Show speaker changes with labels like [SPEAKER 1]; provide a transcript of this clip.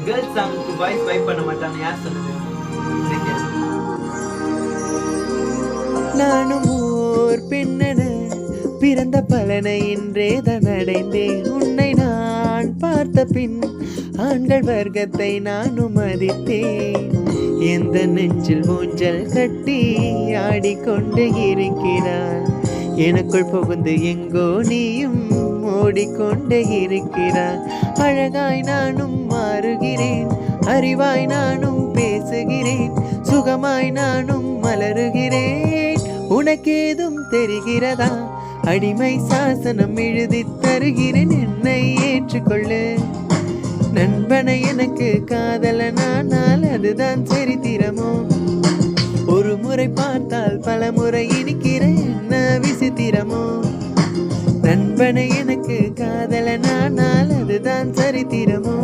[SPEAKER 1] Girls சாங்க்கு boys vibe பண்ண மாட்டாங்க யார் சொன்னது? நீங்க.
[SPEAKER 2] நானும் ஓர் பெண்ணென பிறந்த பலனை இன்றே தான் அடைந்தேன். உன்னை நான் பார்த்த பின் ஆண்கள் வர்க்கத்தை நானும் மதித்தேன். எந்த நெஞ்சில் ஊஞ்சல் கட்டி ஆடிக்கொண்டு இருக்கிறாய். எனக்குள் புகுந்து எங்கோ நீயும் ஓடிக்கொண்டே இருக்கிறாய். அழகாய் நானும் மாறுகிறேன், அறிவாய் நானும் பேசுகிறேன், சுகமாய் நானும் மலருகிறேன். உனக்கேதும் தெரிகிறதா? அடிமை சாசனம் எழுதி தருகிறேன், என்னை ஏற்றுக்கொள்ளு. நண்பனை எனக்கு காதலனானால் அதுதான் சரித்திரமோ? ஒரு முறை பார்த்தால் பல முறை இனிக்கிற என்ன விசித்திரமோ? நண்பனை எனக்கு காதலனானால் அதுதான் சரித்திரமோ?